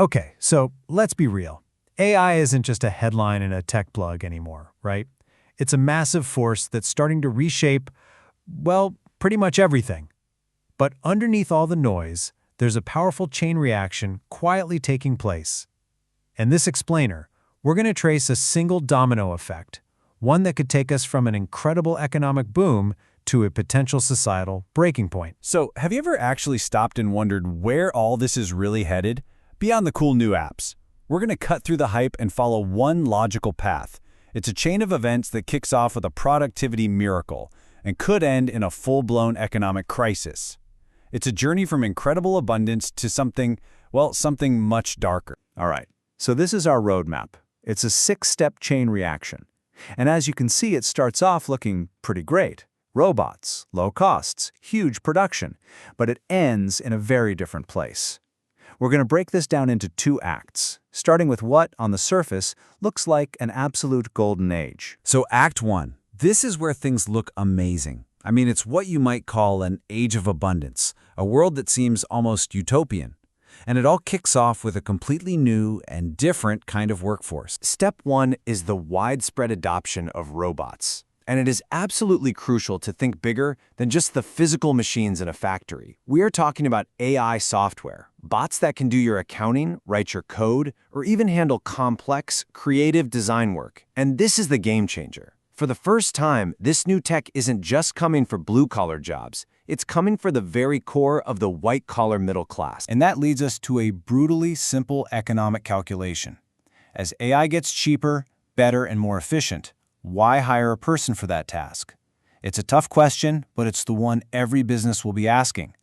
Okay, so let's be real. AI isn't just a headline in a tech blog anymore, right? It's a massive force that's starting to reshape, well, pretty much everything. But underneath all the noise, there's a powerful chain reaction quietly taking place. In this explainer, we're going to trace a single domino effect, one that could take us from an incredible economic boom to a potential societal breaking point. So, have you ever actually stopped and wondered where all this is really headed? Beyond the cool new apps, we're going to cut through the hype and follow one logical path. It's a chain of events that kicks off with a productivity miracle and could end in a full-blown economic crisis. It's a journey from incredible abundance to something much darker. All right, so this is our roadmap. It's a 6-step chain reaction. And as you can see, it starts off looking pretty great. Robots, low costs, huge production. But it ends in a very different place. We're going to break this down into 2 acts, starting with what, on the surface, looks like an absolute golden age. So Act 1. This is where things look amazing. I mean, it's what you might call an age of abundance, a world that seems almost utopian. And it all kicks off with a completely new and different kind of workforce. Step 1 is the widespread adoption of robots. And it is absolutely crucial to think bigger than just the physical machines in a factory. We are talking about AI software, bots that can do your accounting, write your code, or even handle complex, creative design work. And this is the game changer. For the first time, this new tech isn't just coming for blue-collar jobs. It's coming for the very core of the white-collar middle class. And that leads us to a brutally simple economic calculation. As AI gets cheaper, better, and more efficient, why hire a person for that task? It's a tough question, but it's the one every business will be asking.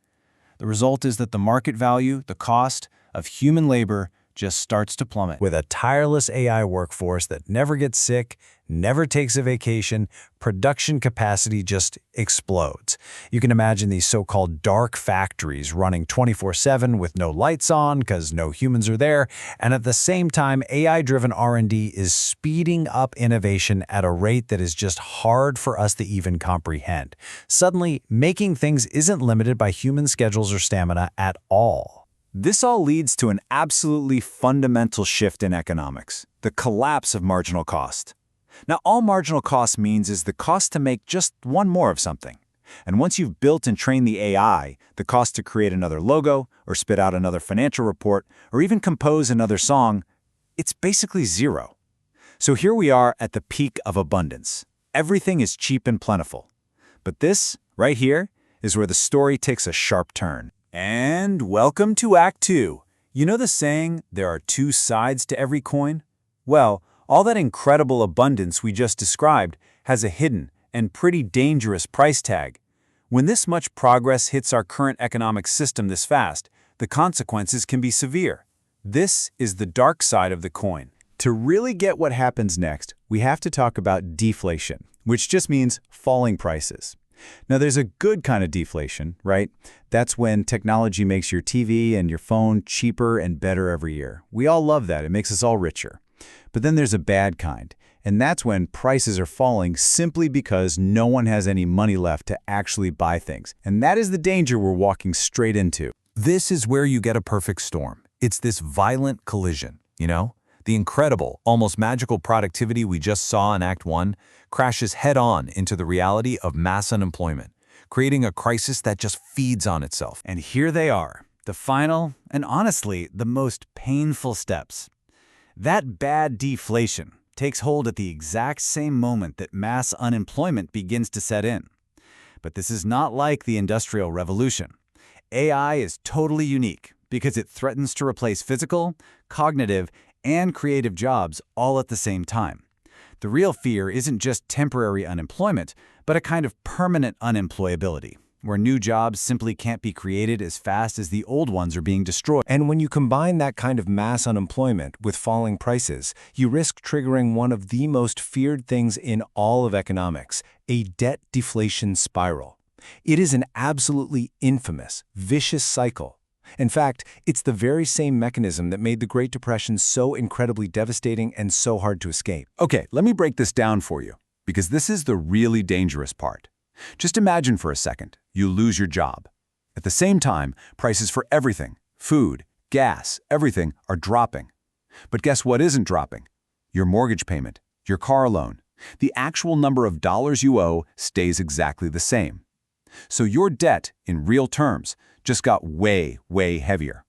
The result is that the market value, the cost of human labor, just starts to plummet. With a tireless AI workforce that never gets sick, never takes a vacation, production capacity just explodes. You can imagine these so-called dark factories running 24/7 with no lights on because no humans are there, and at the same time, AI-driven R&D is speeding up innovation at a rate that is just hard for us to even comprehend. Suddenly, making things isn't limited by human schedules or stamina at all. This all leads to an absolutely fundamental shift in economics, the collapse of marginal cost. Now, all marginal cost means is the cost to make just one more of something. And once you've built and trained the AI, the cost to create another logo, or spit out another financial report, or even compose another song, it's basically zero. So here we are at the peak of abundance. Everything is cheap and plentiful. But this, right here, is where the story takes a sharp turn. And welcome to Act 2. You know the saying, there are 2 sides to every coin? Well, all that incredible abundance we just described has a hidden and pretty dangerous price tag. When this much progress hits our current economic system this fast, the consequences can be severe. This is the dark side of the coin. To really get what happens next, we have to talk about deflation, which just means falling prices. Now, there's a good kind of deflation, right? That's when technology makes your TV and your phone cheaper and better every year. We all love that. It makes us all richer. But then there's a bad kind, and that's when prices are falling simply because no one has any money left to actually buy things. And that is the danger we're walking straight into. This is where you get a perfect storm. It's this violent collision, you know? The incredible, almost magical productivity we just saw in Act 1 crashes head-on into the reality of mass unemployment, creating a crisis that just feeds on itself. And here they are, the final and honestly the most painful steps. That bad deflation takes hold at the exact same moment that mass unemployment begins to set in. But this is not like the Industrial Revolution. AI is totally unique because it threatens to replace physical, cognitive, and creative jobs all at the same time. The real fear isn't just temporary unemployment, but a kind of permanent unemployability, where new jobs simply can't be created as fast as the old ones are being destroyed. And when you combine that kind of mass unemployment with falling prices, you risk triggering one of the most feared things in all of economics, a debt deflation spiral. It is an absolutely infamous, vicious cycle. In fact, it's the very same mechanism that made the Great Depression so incredibly devastating and so hard to escape. Okay, let me break this down for you, because this is the really dangerous part. Just imagine for a second, you lose your job. At the same time, prices for everything, food, gas, everything are dropping. But guess what isn't dropping? Your mortgage payment, your car loan. The actual number of dollars you owe stays exactly the same. So your debt, in real terms, just got way, way heavier.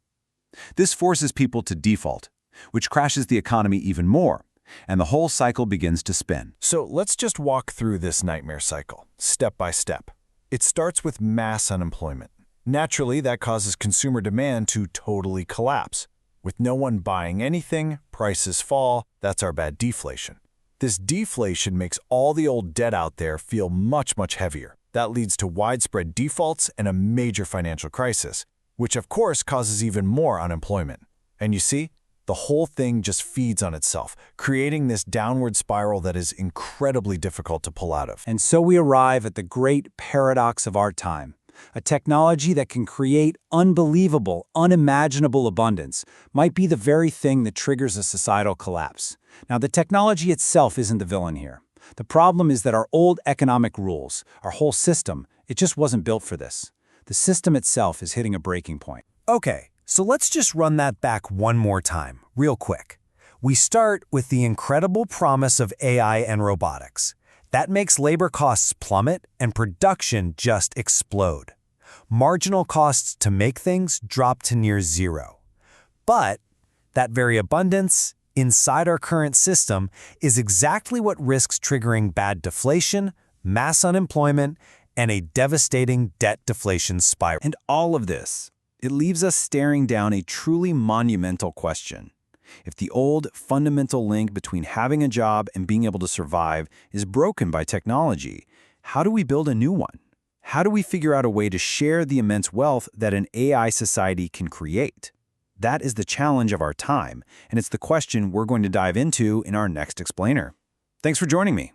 This forces people to default, which crashes the economy even more, and the whole cycle begins to spin. So let's just walk through this nightmare cycle, step by step. It starts with mass unemployment. Naturally, that causes consumer demand to totally collapse. With no one buying anything, prices fall. That's our bad deflation. This deflation makes all the old debt out there feel much, much heavier. That leads to widespread defaults and a major financial crisis, which of course causes even more unemployment. And you see, the whole thing just feeds on itself, creating this downward spiral that is incredibly difficult to pull out of. And so we arrive at the great paradox of our time. A technology that can create unbelievable, unimaginable abundance might be the very thing that triggers a societal collapse. Now, the technology itself isn't the villain here. The problem is that our old economic rules, our whole system, it just wasn't built for this. The system itself is hitting a breaking point. Okay, so let's just run that back one more time, real quick. We start with the incredible promise of AI and robotics. That makes labor costs plummet and production just explode. Marginal costs to make things drop to near zero. But that very abundance inside our current system is exactly what risks triggering bad deflation, mass unemployment, and a devastating debt deflation spiral. And all of this, it leaves us staring down a truly monumental question. If the old, fundamental link between having a job and being able to survive is broken by technology, how do we build a new one? How do we figure out a way to share the immense wealth that an AI society can create? That is the challenge of our time, and it's the question we're going to dive into in our next explainer. Thanks for joining me.